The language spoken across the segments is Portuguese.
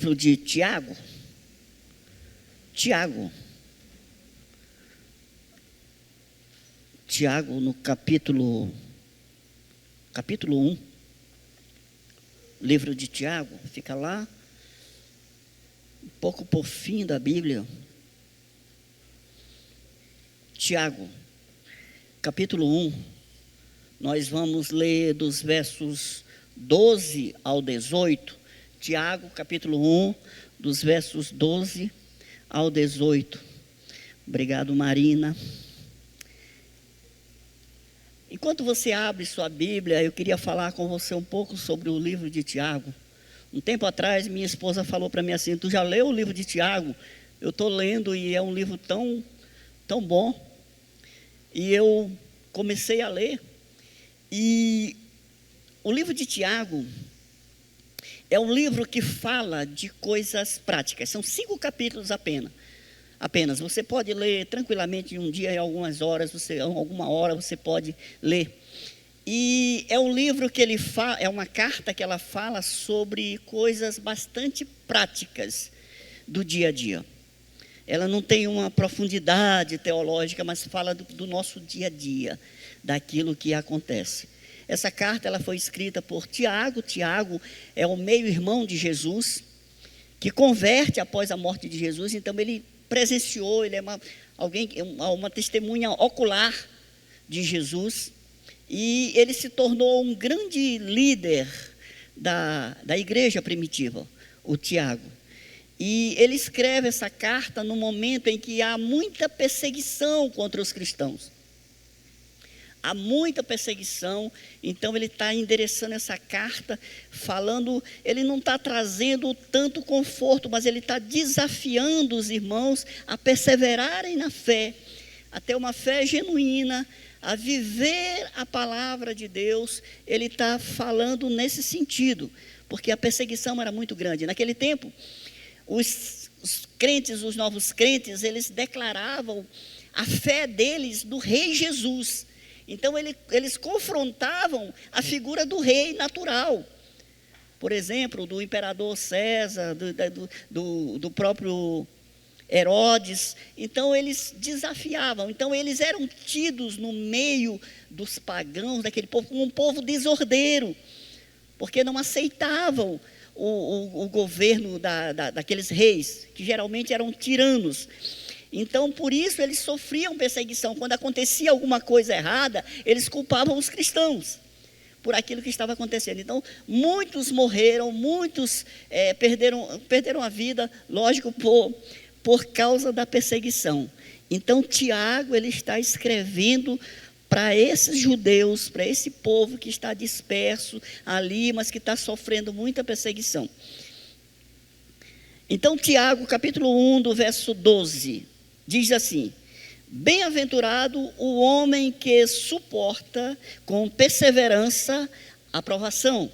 livro de Tiago. Tiago, no capítulo 1, livro de Tiago, fica lá, um pouco por fim da Bíblia. Tiago, capítulo 1, nós vamos ler dos versos 12 ao 18. Tiago, capítulo 1, dos versos 12 ao 18. Obrigado, Marina. Enquanto você abre sua Bíblia, eu queria falar com você um pouco sobre o livro de Tiago. Um tempo atrás, minha esposa falou para mim assim: tu já leu o livro de Tiago? Eu estou lendo e é um livro tão bom. E eu comecei a ler. E o livro de Tiago é um livro que fala de coisas práticas. São 5 capítulos apenas. Você pode ler tranquilamente em um dia, em algumas horas, alguma hora você pode ler. E é um livro que ele fala, é uma carta que ela fala sobre coisas bastante práticas do dia a dia. Ela não tem uma profundidade teológica, mas fala do nosso dia a dia, daquilo que acontece. Essa carta ela foi escrita por Tiago. Tiago é o meio-irmão de Jesus, que converte após a morte de Jesus. Então ele presenciou, ele é uma testemunha ocular de Jesus. E ele se tornou um grande líder da igreja primitiva, o Tiago. E ele escreve essa carta no momento em que há muita perseguição contra os cristãos. Há muita perseguição, então ele está endereçando essa carta, falando, ele não está trazendo tanto conforto, mas ele está desafiando os irmãos a perseverarem na fé, a ter uma fé genuína, a viver a palavra de Deus. Ele está falando nesse sentido, porque a perseguição era muito grande. Naquele tempo, os crentes, os novos crentes, eles declaravam a fé deles do rei Jesus. Então, eles confrontavam a figura do rei natural. Por exemplo, do imperador César, do próprio Herodes. Então, eles desafiavam. Então, eles eram tidos no meio dos pagãos, daquele povo, como um povo desordeiro, porque não aceitavam o governo daqueles reis, que geralmente eram tiranos. Então, por isso, eles sofriam perseguição. Quando acontecia alguma coisa errada, eles culpavam os cristãos por aquilo que estava acontecendo. Então, muitos morreram, muitos perderam a vida, lógico, por causa da perseguição. Então, Tiago, ele está escrevendo para esses judeus, para esse povo que está disperso ali, mas que está sofrendo muita perseguição. Então, Tiago, capítulo 1, do verso 12, diz assim: bem-aventurado o homem que suporta com perseverança a provação,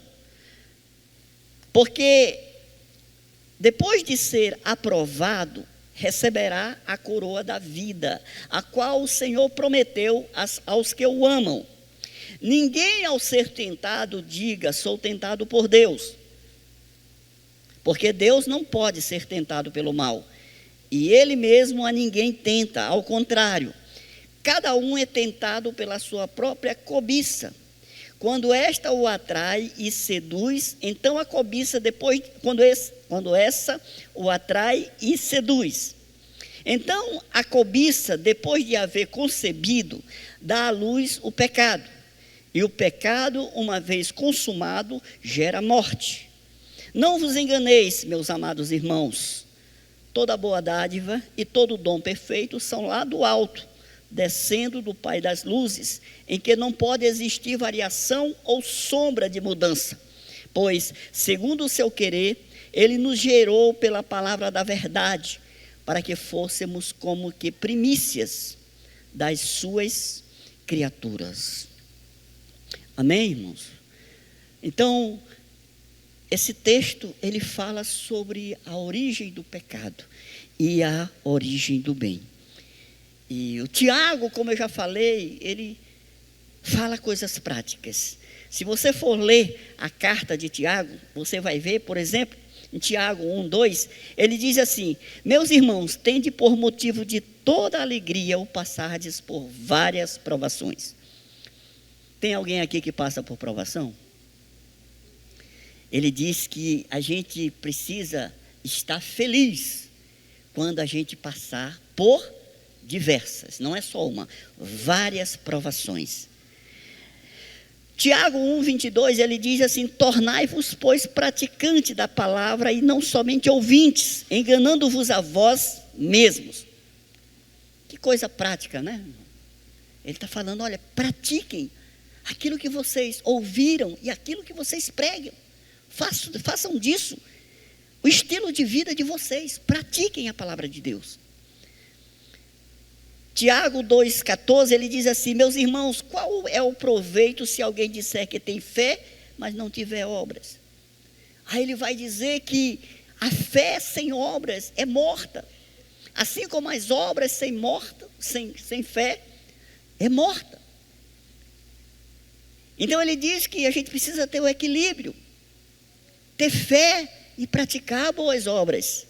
porque depois de ser aprovado, receberá a coroa da vida, a qual o Senhor prometeu aos que o amam. Ninguém, ao ser tentado, diga: sou tentado por Deus, porque Deus não pode ser tentado pelo mal, e Ele mesmo a ninguém tenta. Ao contrário, cada um é tentado pela sua própria cobiça. Quando esta o atrai e seduz, então a cobiça quando essa o atrai e seduz. Então a cobiça, depois de haver concebido, dá à luz o pecado. E o pecado, uma vez consumado, gera morte. Não vos enganeis, meus amados irmãos. Toda boa dádiva e todo dom perfeito são lá do alto, descendo do Pai das luzes, em que não pode existir variação ou sombra de mudança. Pois, segundo o seu querer, Ele nos gerou pela palavra da verdade, para que fôssemos como que primícias das suas criaturas. Amém, irmãos? Então, esse texto, ele fala sobre a origem do pecado e a origem do bem. E o Tiago, como eu já falei, ele fala coisas práticas. Se você for ler a carta de Tiago, você vai ver, por exemplo, em Tiago 1:2, ele diz assim: meus irmãos, tende por motivo de toda alegria o passardes por várias provações. Tem alguém aqui que passa por provação? Ele diz que a gente precisa estar feliz quando a gente passar por diversas, não é só uma, várias provações. Tiago 1:22, ele diz assim: tornai-vos, pois, praticantes da palavra e não somente ouvintes, enganando-vos a vós mesmos. Que coisa prática, né? Ele está falando, olha, pratiquem aquilo que vocês ouviram e aquilo que vocês pregam. Façam disso o estilo de vida de vocês. Pratiquem a palavra de Deus. Tiago 2,14, ele diz assim: meus irmãos, qual é o proveito se alguém disser que tem fé, mas não tiver obras? Aí ele vai dizer que a fé sem obras é morta. Assim como as obras sem fé é morta. Então ele diz que a gente precisa ter o equilíbrio. Ter fé e praticar boas obras.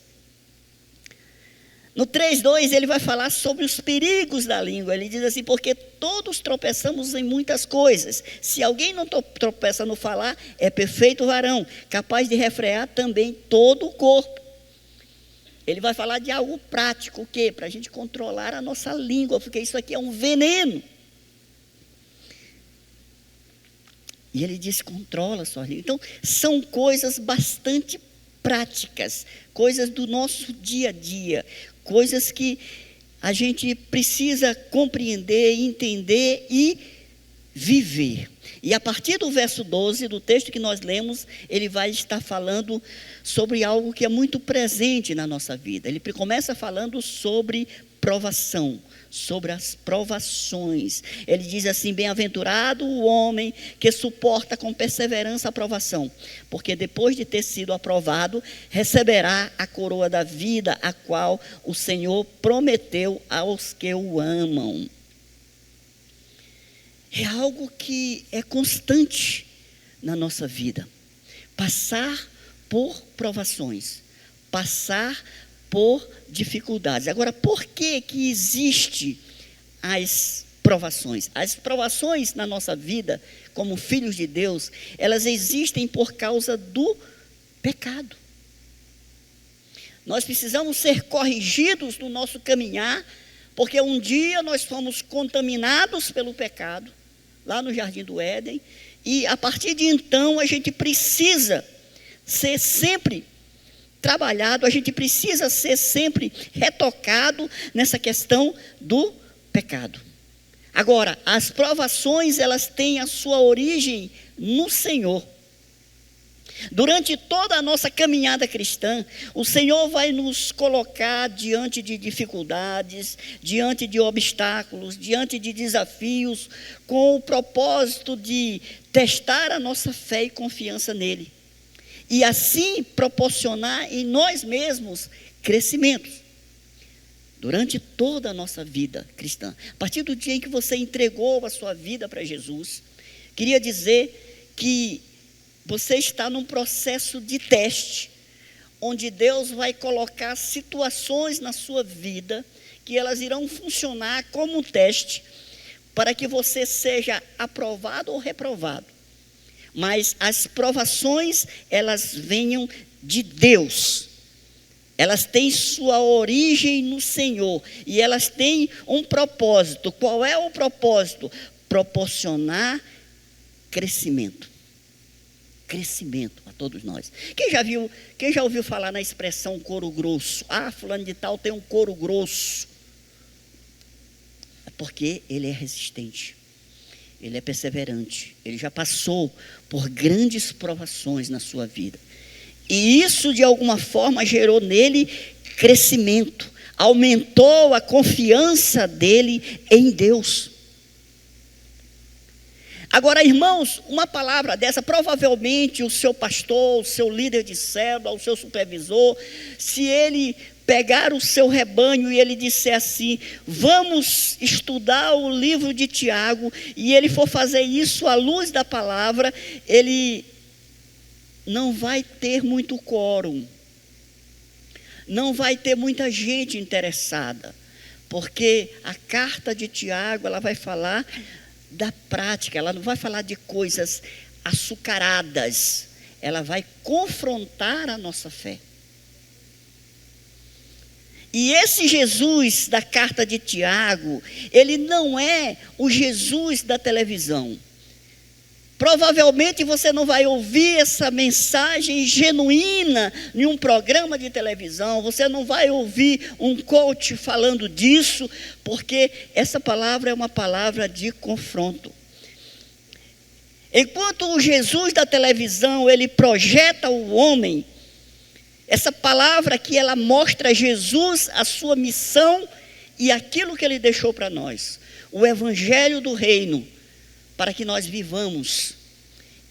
No 3:2 ele vai falar sobre os perigos da língua. Ele diz assim: porque todos tropeçamos em muitas coisas. Se alguém não tropeça no falar, é perfeito varão, capaz de refrear também todo o corpo. Ele vai falar de algo prático, o quê? Para a gente controlar a nossa língua, porque isso aqui é um veneno. E ele diz: controla a sua língua. Então, são coisas bastante práticas, coisas do nosso dia a dia, coisas que a gente precisa compreender, entender e viver. E a partir do verso 12, do texto que nós lemos, ele vai estar falando sobre algo que é muito presente na nossa vida. Ele começa falando sobre provação, sobre as provações. Ele diz assim: bem-aventurado o homem que suporta com perseverança a provação, porque depois de ter sido aprovado, receberá a coroa da vida, a qual o Senhor prometeu aos que o amam. É algo que é constante na nossa vida. Passar por provações, passar por dificuldades. Agora, por que existe as provações? As provações na nossa vida, como filhos de Deus, elas existem por causa do pecado. Nós precisamos ser corrigidos no nosso caminhar, porque um dia nós fomos contaminados pelo pecado, lá no Jardim do Éden, e a partir de então a gente precisa ser sempre trabalhado, a gente precisa ser sempre retocado nessa questão do pecado. Agora, as provações, elas têm a sua origem no Senhor. Durante toda a nossa caminhada cristã, o Senhor vai nos colocar diante de dificuldades, diante de obstáculos, diante de desafios, com o propósito de testar a nossa fé e confiança nele. E assim proporcionar em nós mesmos crescimento. Durante toda a nossa vida cristã. A partir do dia em que você entregou a sua vida para Jesus, queria dizer que você está num processo de teste, onde Deus vai colocar situações na sua vida, que elas irão funcionar como um teste, para que você seja aprovado ou reprovado. Mas as provações, elas venham de Deus. Elas têm sua origem no Senhor. E elas têm um propósito. Qual é o propósito? Proporcionar crescimento. Crescimento a todos nós. Quem já ouviu falar na expressão couro grosso? Ah, fulano de tal tem um couro grosso. É porque ele é resistente. Ele é perseverante. Ele já passou por grandes provações na sua vida. E isso, de alguma forma, gerou nele crescimento. Aumentou a confiança dele em Deus. Agora, irmãos, uma palavra dessa, provavelmente o seu pastor, o seu líder de célula, o seu supervisor, se ele pegar o seu rebanho e ele disser assim: vamos estudar o livro de Tiago, e ele for fazer isso à luz da palavra, ele não vai ter muito quórum. não vai ter muita gente interessada, porque a carta de Tiago, ela vai falar da prática, ela não vai falar de coisas açucaradas, ela vai confrontar a nossa fé. E esse Jesus da carta de Tiago, ele não é o Jesus da televisão. Provavelmente você não vai ouvir essa mensagem genuína em um programa de televisão, você não vai ouvir um coach falando disso, porque essa palavra é uma palavra de confronto. Enquanto o Jesus da televisão, ele projeta o homem, essa palavra aqui, ela mostra Jesus, a sua missão e aquilo que ele deixou para nós. O evangelho do reino, para que nós vivamos.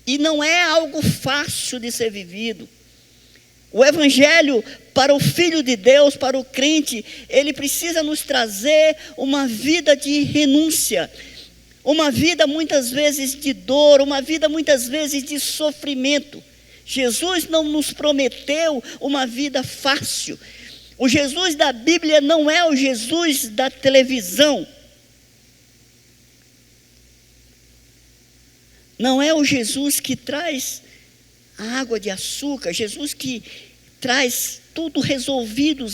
E não é algo fácil de ser vivido. O evangelho para o Filho de Deus, para o crente, ele precisa nos trazer uma vida de renúncia. Uma vida muitas vezes de dor, uma vida muitas vezes de sofrimento. Jesus não nos prometeu uma vida fácil. O Jesus da Bíblia não é o Jesus da televisão. Não é o Jesus que traz a água de açúcar, Jesus que traz tudo resolvido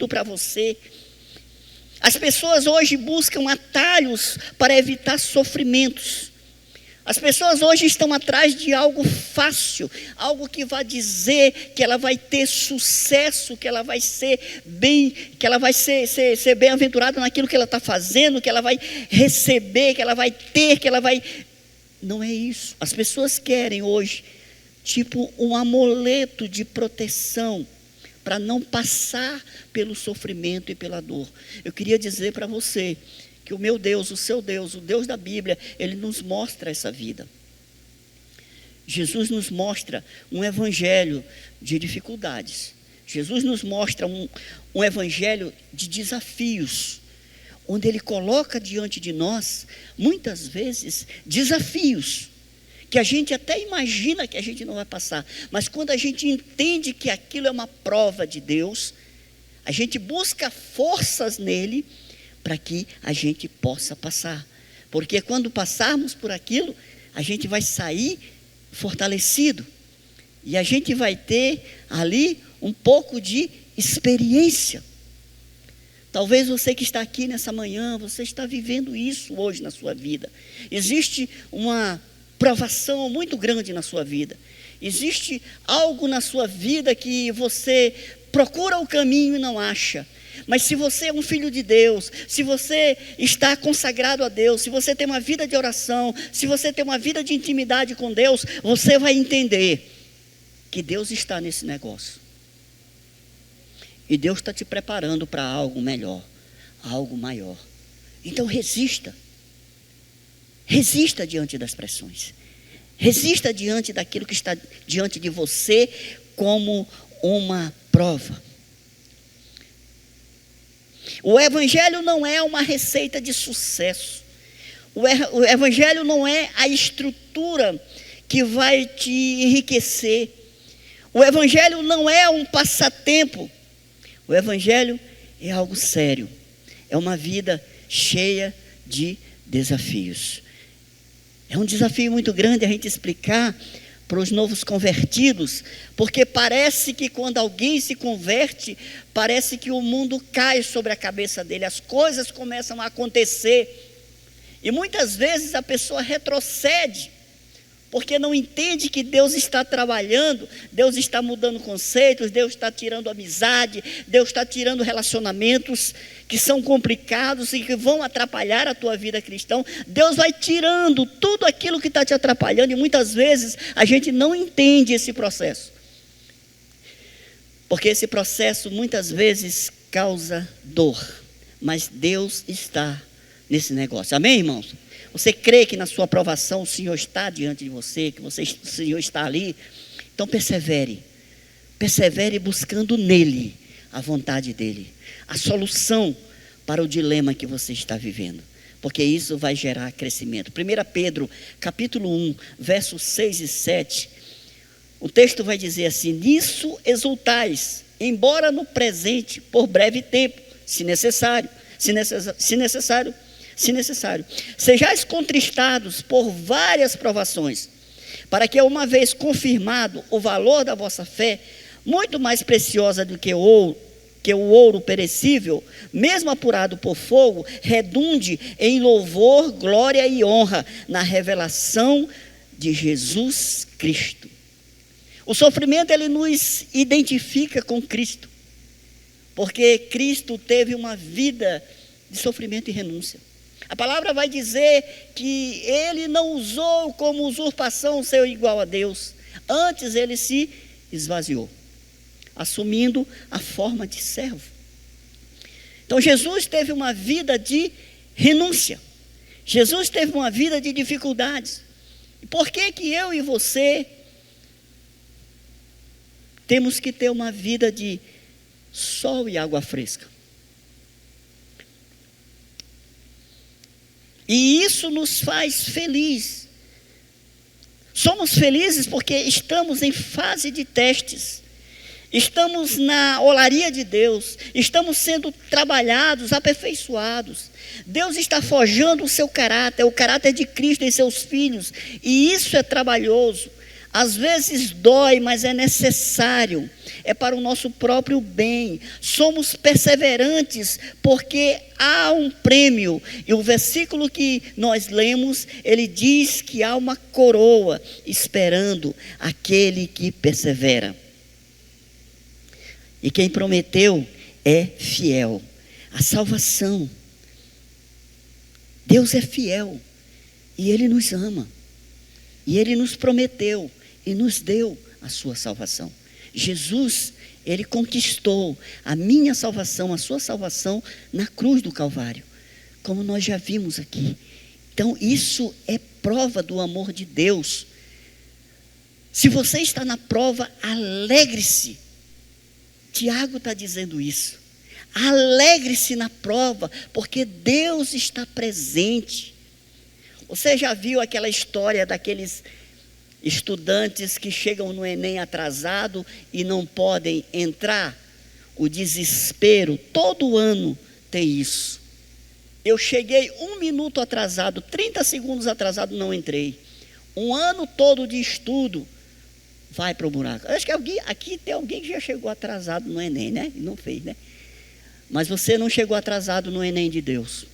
para você. As pessoas hoje buscam atalhos para evitar sofrimentos. As pessoas hoje estão atrás de algo fácil, algo que vai dizer que ela vai ter sucesso, que ela vai ser ser bem-aventurada naquilo que ela está fazendo, que ela vai receber, que ela vai ter, que ela vai... Não é isso. As pessoas querem hoje, tipo um amuleto de proteção, para não passar pelo sofrimento e pela dor. Eu queria dizer para você que o meu Deus, o seu Deus, o Deus da Bíblia, ele nos mostra essa vida. Jesus nos mostra um evangelho de dificuldades. Jesus nos mostra um evangelho de desafios, onde ele coloca diante de nós, muitas vezes, desafios, que a gente até imagina que a gente não vai passar, mas quando a gente entende que aquilo é uma prova de Deus, a gente busca forças nele, para que a gente possa passar, porque quando passarmos por aquilo, a gente vai sair fortalecido, e a gente vai ter ali um pouco de experiência. Talvez você que está aqui nessa manhã, você está vivendo isso hoje na sua vida. Existe uma provação muito grande na sua vida. Existe algo na sua vida que você procura o caminho e não acha. Mas se você é um filho de Deus, se você está consagrado a Deus, se você tem uma vida de oração, se você tem uma vida de intimidade com Deus, você vai entender que Deus está nesse negócio. E Deus está te preparando para algo melhor, algo maior. Então resista. Resista diante das pressões. Resista diante daquilo que está diante de você como uma prova. O evangelho não é uma receita de sucesso. O evangelho não é a estrutura que vai te enriquecer. O evangelho não é um passatempo. O evangelho é algo sério. É uma vida cheia de desafios. É um desafio muito grande a gente explicar para os novos convertidos, porque parece que quando alguém se converte, parece que o mundo cai sobre a cabeça dele, as coisas começam a acontecer, e muitas vezes a pessoa retrocede, porque não entende que Deus está trabalhando, Deus está mudando conceitos, Deus está tirando amizade, Deus está tirando relacionamentos que são complicados e que vão atrapalhar a tua vida cristã. Deus vai tirando tudo aquilo que está te atrapalhando, e muitas vezes a gente não entende esse processo, porque esse processo muitas vezes causa dor, mas Deus está nesse negócio. Amém, irmãos? Você crê que na sua aprovação o Senhor está diante de você, que o Senhor está ali? Então persevere. Persevere buscando nele a vontade dele, a solução para o dilema que você está vivendo, porque isso vai gerar crescimento. 1 Pedro, capítulo 1, versos 6 e 7, o texto vai dizer assim: nisso exultais, embora no presente, por breve tempo, se necessário. Sejais contristados por várias provações, para que, uma vez confirmado o valor da vossa fé, muito mais preciosa do que o ouro perecível, mesmo apurado por fogo, redunde em louvor, glória e honra na revelação de Jesus Cristo. O sofrimento, ele nos identifica com Cristo, porque Cristo teve uma vida de sofrimento e renúncia. A palavra vai dizer que ele não usou como usurpação ser igual a Deus. Antes ele se esvaziou, assumindo a forma de servo. Então Jesus teve uma vida de renúncia. Jesus teve uma vida de dificuldades. E por que que eu e você temos que ter uma vida de sol e água fresca? E isso nos faz felizes. Somos felizes porque estamos em fase de testes. Estamos na olaria de Deus. Estamos sendo trabalhados, aperfeiçoados. Deus está forjando o seu caráter, o caráter de Cristo em seus filhos. E isso é trabalhoso. Às vezes dói, mas é necessário. É para o nosso próprio bem. Somos perseverantes porque há um prêmio. E o versículo que nós lemos, ele diz que há uma coroa esperando aquele que persevera. E quem prometeu é fiel. A salvação. Deus é fiel. E Ele nos ama. E Ele nos prometeu e nos deu a sua salvação. Jesus, Ele conquistou a minha salvação, a sua salvação na cruz do Calvário, como nós já vimos aqui. Então isso é prova do amor de Deus. Se você está na prova, alegre-se. Tiago está dizendo isso. Alegre-se na prova, porque Deus está presente. Você já viu aquela história daqueles estudantes que chegam no Enem atrasado e não podem entrar? O desespero, todo ano tem isso. Eu cheguei 1 minuto atrasado, 30 segundos atrasado, não entrei. Um ano todo de estudo, vai para o buraco. Acho que aqui tem alguém que já chegou atrasado no Enem, né? E não fez, né? Mas você não chegou atrasado no Enem de Deus.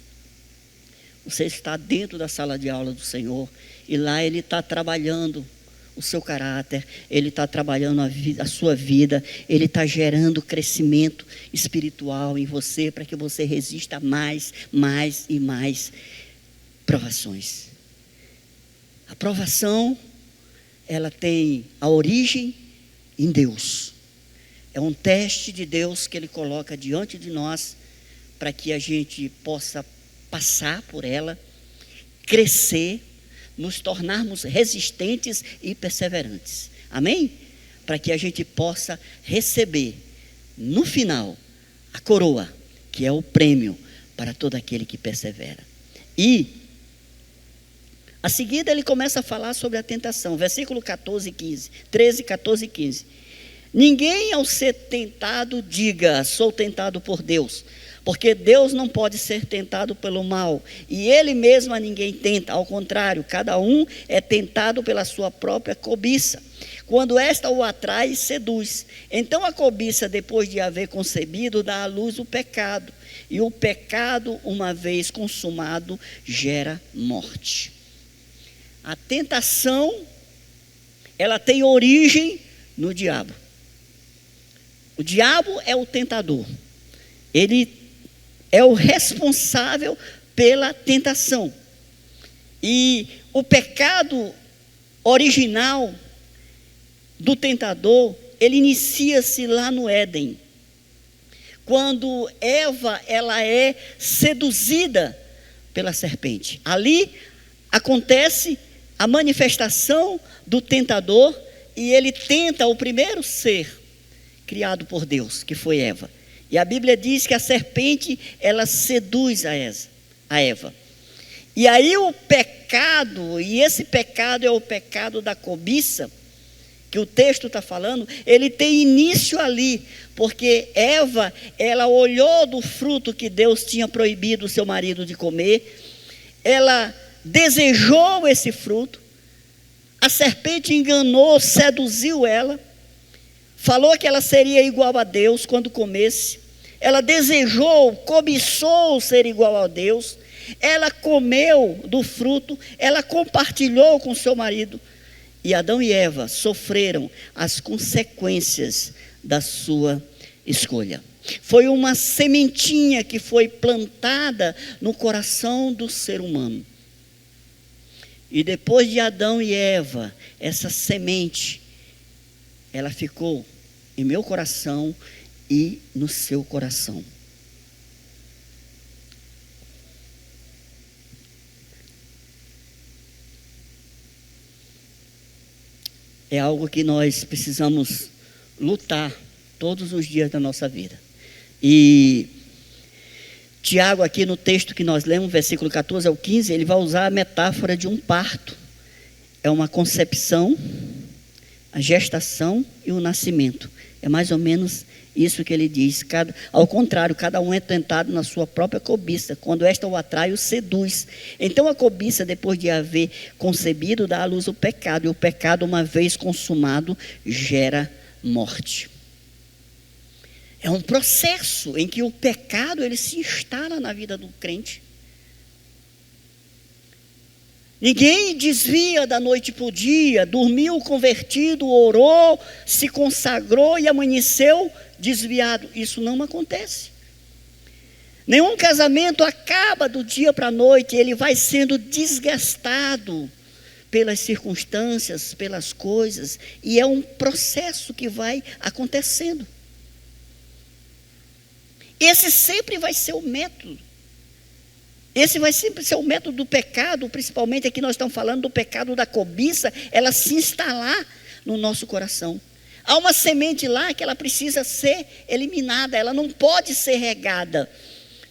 Você está dentro da sala de aula do Senhor, e lá Ele está trabalhando o seu caráter, Ele está trabalhando a sua vida, Ele está gerando crescimento espiritual em você, para que você resista a mais e mais provações. A provação, ela tem a origem em Deus. É um teste de Deus que Ele coloca diante de nós, para que a gente possa passar por ela, crescer, nos tornarmos resistentes e perseverantes. Amém? Para que a gente possa receber, no final, a coroa, que é o prêmio para todo aquele que persevera. E, a seguida, ele começa a falar sobre a tentação. Versículo 13, 14 e 15. Ninguém, ao ser tentado, diga: sou tentado por Deus. Porque Deus não pode ser tentado pelo mal, e Ele mesmo a ninguém tenta. Ao contrário, cada um é tentado pela sua própria cobiça. Quando esta o atrai, seduz. Então a cobiça, depois de haver concebido, dá à luz o pecado. E o pecado, uma vez consumado, gera morte. A tentação, ela tem origem no diabo. O diabo é o tentador. Ele é o responsável pela tentação. E o pecado original do tentador, ele inicia-se lá no Éden. Quando Eva, ela é seduzida pela serpente. Ali acontece a manifestação do tentador, e ele tenta o primeiro ser criado por Deus, que foi Eva. E a Bíblia diz que a serpente, ela seduz a Eva. E aí o pecado, e esse pecado é o pecado da cobiça, que o texto está falando, ele tem início ali, porque Eva, ela olhou do fruto que Deus tinha proibido o seu marido de comer, ela desejou esse fruto, a serpente enganou, seduziu ela, falou que ela seria igual a Deus quando comesse, ela desejou, cobiçou ser igual a Deus, ela comeu do fruto, ela compartilhou com seu marido, e Adão e Eva sofreram as consequências da sua escolha. Foi uma sementinha que foi plantada no coração do ser humano. E depois de Adão e Eva, essa semente, ela ficou em meu coração e no seu coração. É algo que nós precisamos lutar todos os dias da nossa vida. E Tiago, aqui no texto que nós lemos, versículo 14 ao 15, ele vai usar a metáfora de um parto. É uma concepção, a gestação e o nascimento. É mais ou menos isso que ele diz. Ao contrário, cada um é tentado na sua própria cobiça. Quando esta o atrai, o seduz. Então a cobiça, depois de haver concebido, dá à luz o pecado. E o pecado, uma vez consumado, gera morte. É um processo em que o pecado ele se instala na vida do crente. Ninguém desvia da noite para o dia, dormiu convertido, orou, se consagrou e amanheceu desviado. Isso não acontece. Nenhum casamento acaba do dia para a noite, ele vai sendo desgastado pelas circunstâncias, pelas coisas, e é um processo que vai acontecendo. Esse sempre vai ser o método. Esse vai sempre ser o método do pecado, principalmente aqui nós estamos falando do pecado da cobiça, ela se instalar no nosso coração. Há uma semente lá que ela precisa ser eliminada, ela não pode ser regada,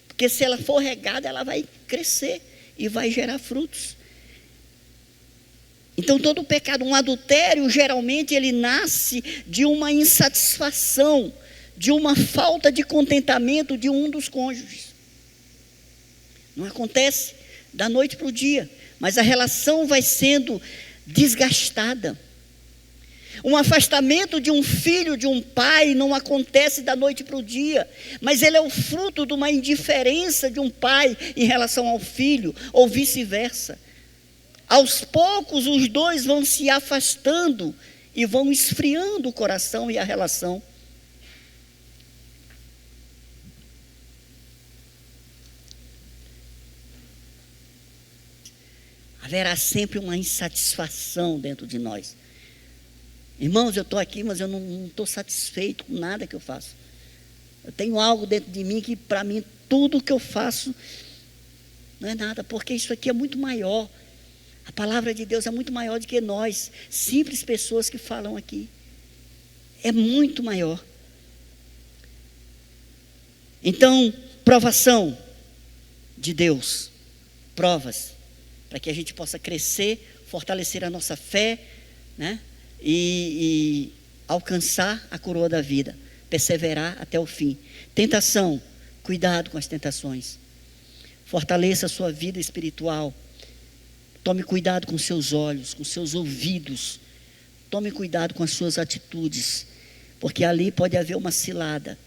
porque se ela for regada, ela vai crescer e vai gerar frutos. Então todo pecado, um adultério, geralmente ele nasce de uma insatisfação, de uma falta de contentamento de um dos cônjuges. Não acontece da noite para o dia, mas a relação vai sendo desgastada. Um afastamento de um filho, de um pai, não acontece da noite para o dia, mas ele é o fruto de uma indiferença de um pai em relação ao filho, ou vice-versa. Aos poucos, os dois vão se afastando e vão esfriando o coração e a relação. Haverá sempre uma insatisfação dentro de nós. Irmãos, eu estou aqui, mas eu não estou satisfeito com nada que eu faço. Eu tenho algo dentro de mim que, para mim, tudo que eu faço não é nada, porque isso aqui é muito maior. A palavra de Deus é muito maior do que nós, simples pessoas que falam aqui. É muito maior. Então, provação de Deus, provas, para que a gente possa crescer, fortalecer a nossa fé, né? E alcançar a coroa da vida, perseverar até o fim. Tentação, cuidado com as tentações. Fortaleça a sua vida espiritual. Tome cuidado com seus olhos, com seus ouvidos. Tome cuidado com as suas atitudes, porque ali pode haver uma cilada.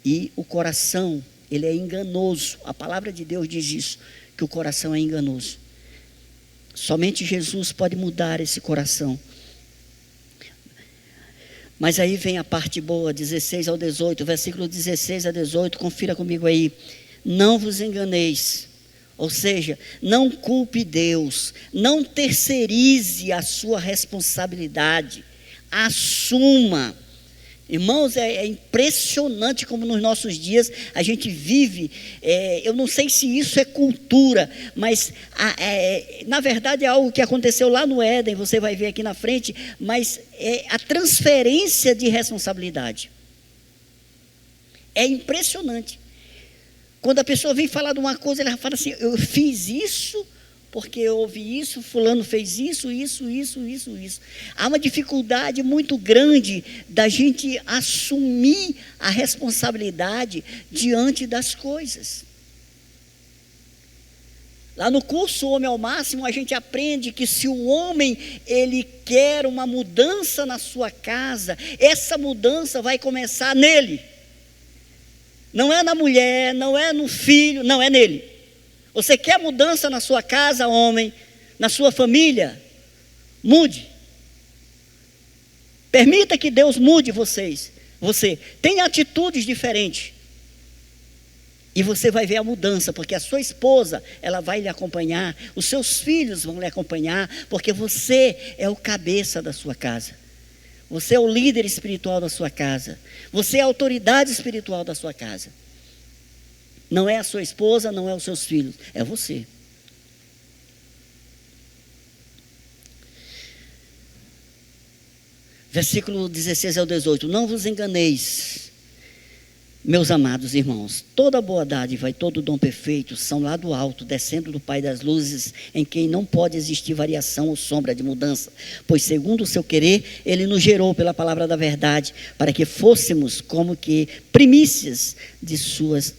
E o coração, ele é enganoso. A palavra de Deus diz isso, que o coração é enganoso. Somente Jesus pode mudar esse coração. Mas aí vem a parte boa, 16 ao 18, versículo 16 a 18, confira comigo aí. Não vos enganeis, ou seja, não culpe Deus, não terceirize a sua responsabilidade, assuma. Irmãos, é impressionante como nos nossos dias a gente vive, eu não sei se isso é cultura, mas na verdade é algo que aconteceu lá no Éden, você vai ver aqui na frente, mas é a transferência de responsabilidade. É impressionante. Quando a pessoa vem falar de uma coisa, ela fala assim, eu fiz isso porque houve isso, fulano fez isso. Há uma dificuldade muito grande da gente assumir a responsabilidade diante das coisas. Lá no curso Homem ao Máximo, a gente aprende que se o homem, ele quer uma mudança na sua casa, essa mudança vai começar nele. Não é na mulher, não é no filho, não, é nele. Você quer mudança na sua casa, homem, na sua família? Mude. Permita que Deus mude você tenha atitudes diferentes. E você vai ver a mudança, porque a sua esposa, ela vai lhe acompanhar, os seus filhos vão lhe acompanhar, porque você é o cabeça da sua casa. Você é o líder espiritual da sua casa. Você é a autoridade espiritual da sua casa. Não é a sua esposa, não é os seus filhos, é você. Versículo 16 ao 18. Não vos enganeis, meus amados irmãos, toda boa dádiva e todo dom perfeito são lá do alto, descendo do Pai das luzes, em quem não pode existir variação ou sombra de mudança, pois segundo o seu querer, Ele nos gerou pela palavra da verdade, para que fôssemos como que primícias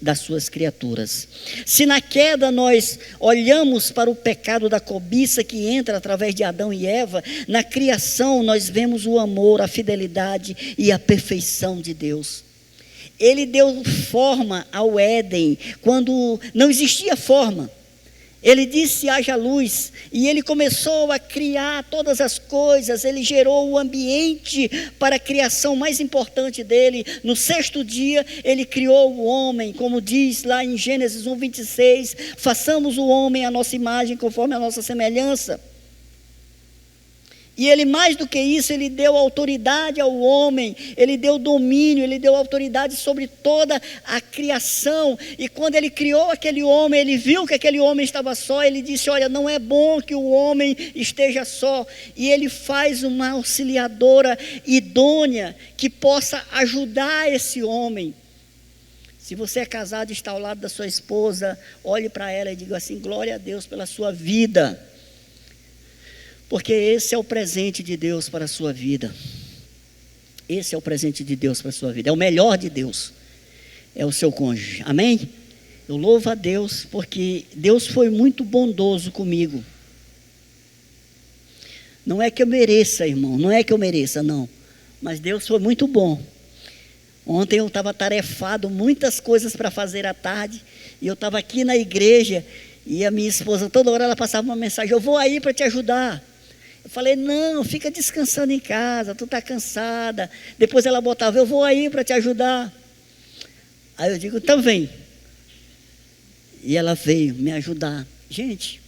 das suas criaturas. Se na queda nós olhamos para o pecado da cobiça que entra através de Adão e Eva, na criação nós vemos o amor, a fidelidade e a perfeição de Deus. Ele deu forma ao Éden, quando não existia forma. Ele disse, haja luz, e ele começou a criar todas as coisas. Ele gerou o ambiente para a criação mais importante dele. No sexto dia, ele criou o homem, como diz lá em Gênesis 1:26, façamos o homem à nossa imagem, conforme a nossa semelhança. E ele, mais do que isso, ele deu autoridade ao homem, ele deu domínio, ele deu autoridade sobre toda a criação. E quando ele criou aquele homem, ele viu que aquele homem estava só, ele disse, olha, não é bom que o homem esteja só. E ele faz uma auxiliadora idônea que possa ajudar esse homem. Se você é casado e está ao lado da sua esposa, olhe para ela e diga assim, glória a Deus pela sua vida. Porque esse é o presente de Deus para a sua vida. Esse é o presente de Deus para a sua vida. É o melhor de Deus. É o seu cônjuge. Amém? Eu louvo a Deus porque Deus foi muito bondoso comigo. Não é que eu mereça, irmão. Não é que eu mereça, não. Mas Deus foi muito bom. Ontem eu estava atarefado, muitas coisas para fazer à tarde. E eu estava aqui na igreja. E a minha esposa, toda hora ela passava uma mensagem. Eu vou aí para te ajudar. Eu falei, não, fica descansando em casa, tu está cansada. Depois ela botava, eu vou aí para te ajudar. Aí eu digo, então vem. E ela veio me ajudar. Gente,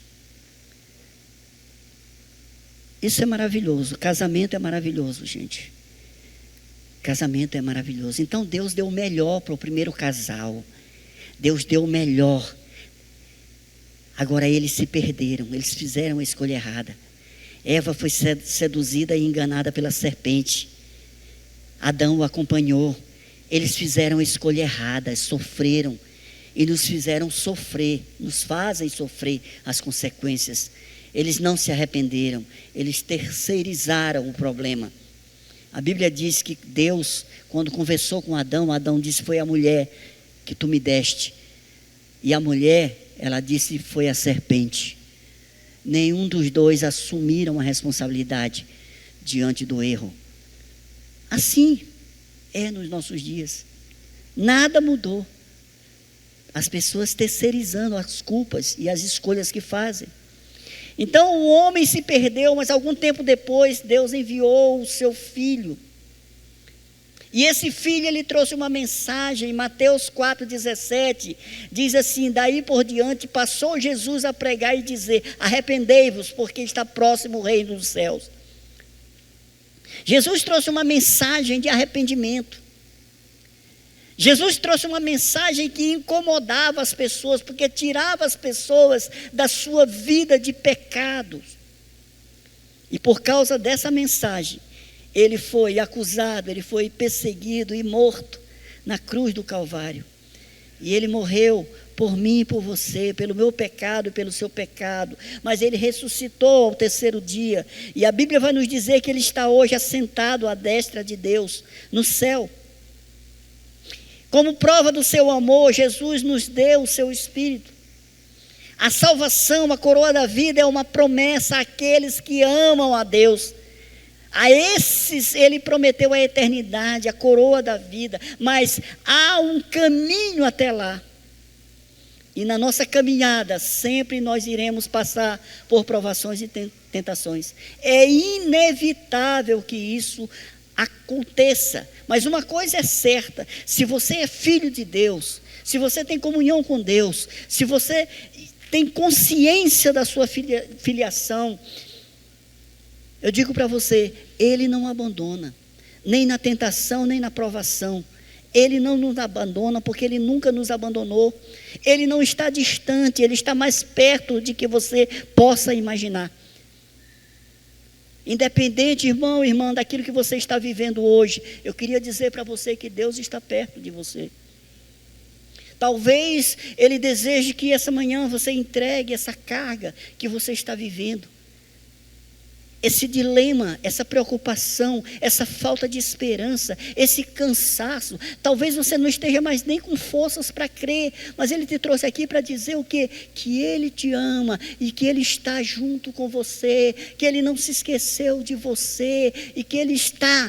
isso é maravilhoso. Casamento é maravilhoso, gente. Casamento é maravilhoso. Então Deus deu o melhor para o primeiro casal. Deus deu o melhor. Agora eles se perderam, eles fizeram a escolha errada. Eva foi seduzida e enganada pela serpente. Adão o acompanhou. Eles fizeram a escolha errada, sofreram. E nos fizeram sofrer, nos fazem sofrer as consequências. Eles não se arrependeram, eles terceirizaram o problema. A Bíblia diz que Deus, quando conversou com Adão, Adão disse, foi a mulher que tu me deste. E a mulher, ela disse, foi a serpente. Nenhum dos dois assumiram a responsabilidade diante do erro. Assim é nos nossos dias. Nada mudou. As pessoas terceirizando as culpas e as escolhas que fazem. Então o homem se perdeu, mas algum tempo depois Deus enviou o seu filho. E esse filho, ele trouxe uma mensagem. Em Mateus 4,17 diz assim, daí por diante passou Jesus a pregar e dizer, arrependei-vos, porque está próximo o reino dos céus. Jesus trouxe uma mensagem de arrependimento. Jesus trouxe uma mensagem que incomodava as pessoas, porque tirava as pessoas da sua vida de pecados. E por causa dessa mensagem, ele foi acusado, ele foi perseguido e morto na cruz do Calvário. E ele morreu por mim e por você, pelo meu pecado e pelo seu pecado, mas Ele ressuscitou ao terceiro dia, e a Bíblia vai nos dizer que Ele está hoje assentado à destra de Deus, no céu. Como prova do seu amor, Jesus nos deu o seu Espírito. A salvação, a coroa da vida é uma promessa àqueles que amam a Deus. A esses Ele prometeu a eternidade, a coroa da vida, mas há um caminho até lá. E na nossa caminhada, sempre nós iremos passar por provações e tentações. É inevitável que isso aconteça. Mas uma coisa é certa: se você é filho de Deus, se você tem comunhão com Deus, se você tem consciência da sua filiação, eu digo para você, Ele não abandona, nem na tentação, nem na provação. Ele não nos abandona, porque Ele nunca nos abandonou. Ele não está distante, Ele está mais perto de que você possa imaginar. Independente, irmão, irmã, daquilo que você está vivendo hoje, eu queria dizer para você que Deus está perto de você. Talvez Ele deseje que essa manhã você entregue essa carga que você está vivendo. Esse dilema, essa preocupação, essa falta de esperança, esse cansaço. Talvez você não esteja mais nem com forças para crer, mas Ele te trouxe aqui para dizer o quê? Que Ele te ama e que Ele está junto com você, que Ele não se esqueceu de você e que Ele está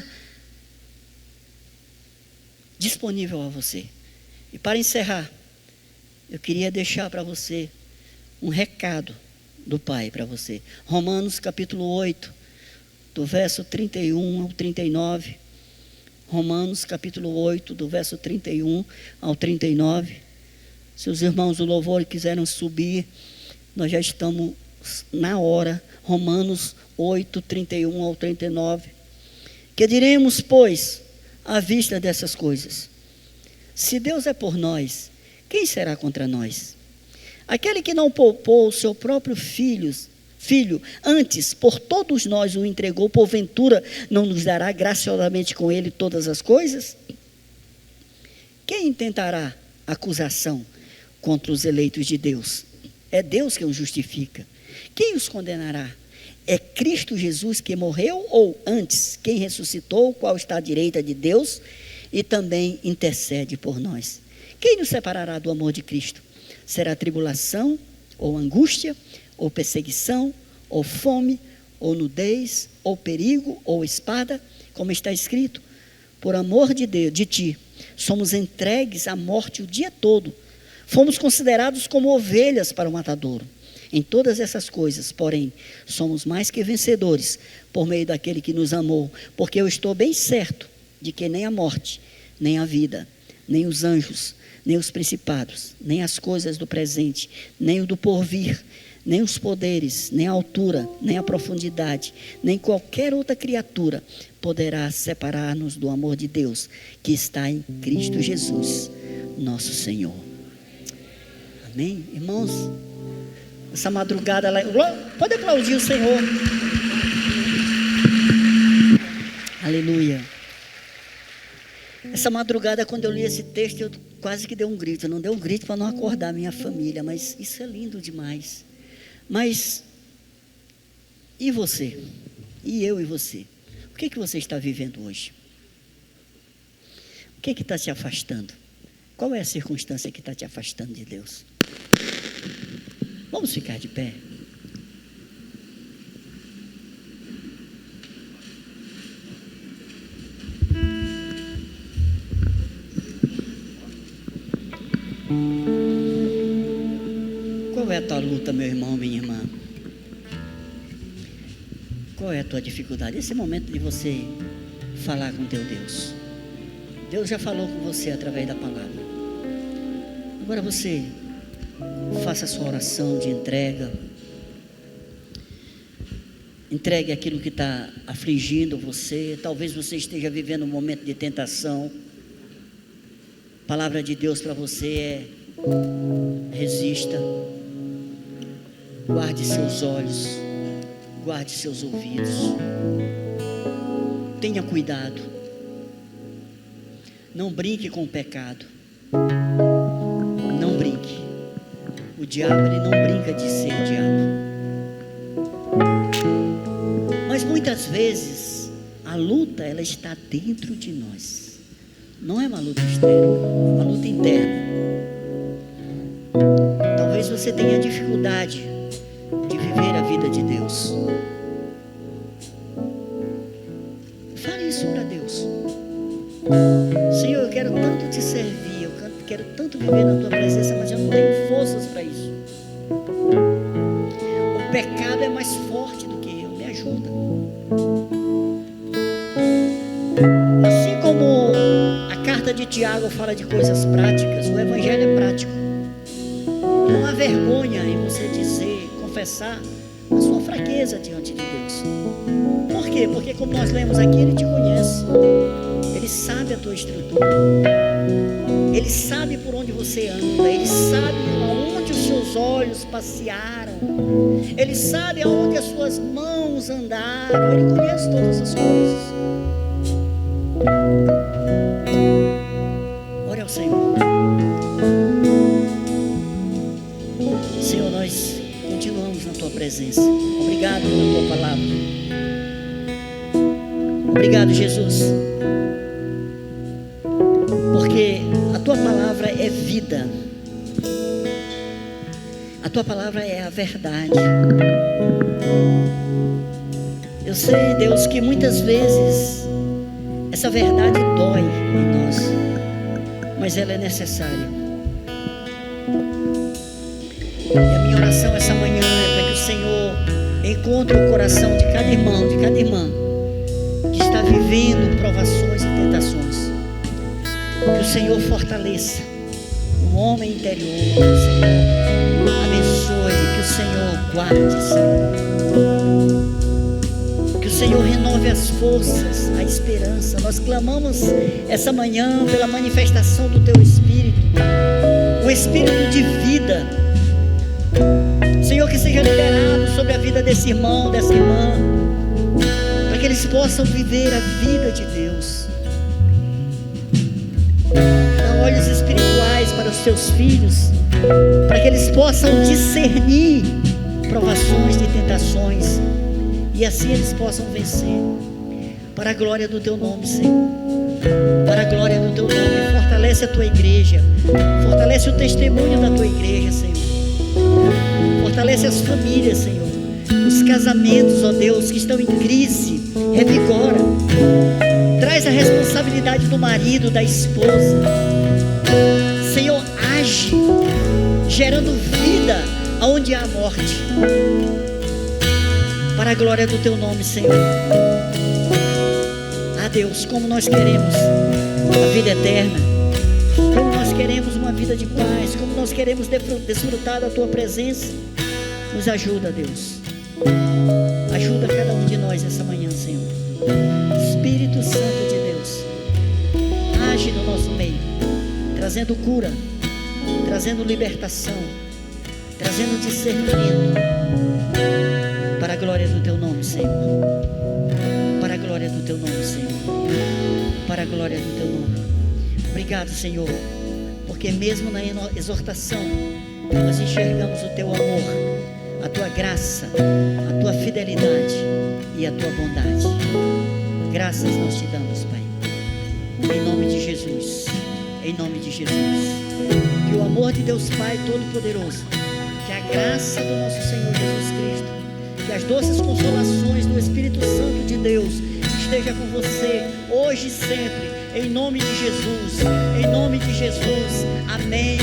disponível a você. E para encerrar, eu queria deixar para você um recado do Pai para você. Romanos capítulo 8, do verso 31 ao 39. Romanos capítulo 8, do verso 31 ao 39. Se os irmãos do louvor quiserem subir, nós já estamos na hora. Romanos 8, 31 ao 39. Que diremos, pois, à vista dessas coisas? Se Deus é por nós, quem será contra nós? Aquele que não poupou o seu próprio filho, antes por todos nós o entregou, porventura não nos dará graciosamente com ele todas as coisas? Quem intentará acusação contra os eleitos de Deus? É Deus que os justifica. Quem os condenará? É Cristo Jesus que morreu, ou antes, quem ressuscitou, qual está à direita de Deus e também intercede por nós? Quem nos separará do amor de Cristo? Será tribulação, ou angústia, ou perseguição, ou fome, ou nudez, ou perigo, ou espada, como está escrito: por amor de Deus, de ti, somos entregues à morte o dia todo, fomos considerados como ovelhas para o matadouro. Em todas essas coisas, porém, somos mais que vencedores, por meio daquele que nos amou, porque eu estou bem certo de que nem a morte, nem a vida, nem os anjos, nem os principados, nem as coisas do presente, nem o do porvir, nem os poderes, nem a altura, nem a profundidade, nem qualquer outra criatura poderá separar-nos do amor de Deus que está em Cristo Jesus, nosso Senhor. Amém? Irmãos, essa madrugada lá, pode aplaudir o Senhor. Aleluia. Essa madrugada, quando eu li esse texto, eu quase que dei um grito. Eu não dei um grito para não acordar a minha família, mas isso é lindo demais. Mas, e você? E eu e você? O que você está vivendo hoje? O que está te afastando? Qual é a circunstância que está te afastando de Deus? Vamos ficar de pé. Qual é a tua luta, meu irmão, minha irmã? Qual é a tua dificuldade? Esse momento de você falar com teu Deus. Deus já falou com você através da palavra. Agora você faça a sua oração de entrega. Entregue aquilo que está afligindo você. Talvez você esteja vivendo um momento de tentação. A palavra de Deus para você é: resista. Guarde seus olhos, guarde seus ouvidos, tenha cuidado, não brinque com o pecado, não brinque. diabo, ele não brinca de ser diabo. Mas muitas vezes a luta, ela está dentro de nós. Não é uma luta externa, é uma luta interna. Talvez você tenha dificuldade de viver a vida de Deus. Fale isso para Deus. Senhor, eu quero tanto te servir, eu quero tanto viver na tua presença, mas eu não tenho forças para isso. O pecado é mais forte do que eu, me ajuda. Assim como a carta de Tiago fala de coisas práticas, o evangelho é prático. Não há vergonha em você dizer, confessar a sua fraqueza diante de Deus. Por quê? Porque como nós lemos aqui, Ele te conhece. Ele sabe a tua estrutura. Ele sabe por onde você anda. Ele sabe aonde os seus olhos passearam. Ele sabe aonde as suas mãos andaram. Ele conhece todas as coisas. Ore ao Senhor. Senhor, nós continuamos na tua presença. Obrigado pela tua palavra. Obrigado, Jesus. Porque a tua palavra é vida. A tua palavra é a verdade. Eu sei, Deus, que muitas vezes essa verdade dói em nós, mas ela é necessária. E a minha oração essa manhã é para que o Senhor encontre o coração de cada irmão, de cada irmã que está vivendo provações e tentações. Que o Senhor fortaleça o homem interior, que o Senhor abençoe, que o Senhor guarde, Senhor. Que o Senhor renove as forças, a esperança. Nós clamamos essa manhã pela manifestação do Teu Espírito, o Espírito de vida. Senhor, que seja liberado sobre a vida desse irmão, dessa irmã, para que eles possam viver a vida de Deus. Dá olhos espirituais para os teus filhos, para que eles possam discernir provações e tentações, e assim eles possam vencer, para a glória do teu nome, Senhor. Para a glória do teu nome. Fortalece a tua igreja, fortalece o testemunho da tua igreja, Senhor. Fortalece as famílias, Senhor. Os casamentos, ó Deus, que estão em crise, revigora. Traz a responsabilidade do marido, da esposa. Senhor, age, gerando vida aonde há morte. Para a glória do teu nome, Senhor. Ah, Deus, como nós queremos a vida eterna, como nós queremos uma vida de paz, como nós queremos desfrutar da tua presença. Nos ajuda, Deus. Ajuda cada um de nós essa manhã, Senhor. Espírito Santo de Deus, age no nosso meio, trazendo cura, trazendo libertação, trazendo discernimento, para a glória do teu nome, Senhor. Para a glória do teu nome, Senhor. Para a glória do teu nome. Obrigado, Senhor, porque mesmo na exortação nós enxergamos o teu amor, a tua graça, a tua fidelidade e a tua bondade. Graças nós te damos, Pai, em nome de Jesus, em nome de Jesus. Que o amor de Deus Pai Todo-Poderoso, que a graça do nosso Senhor Jesus Cristo, que as doces consolações do Espírito Santo de Deus esteja com você hoje e sempre, em nome de Jesus, em nome de Jesus. Amém.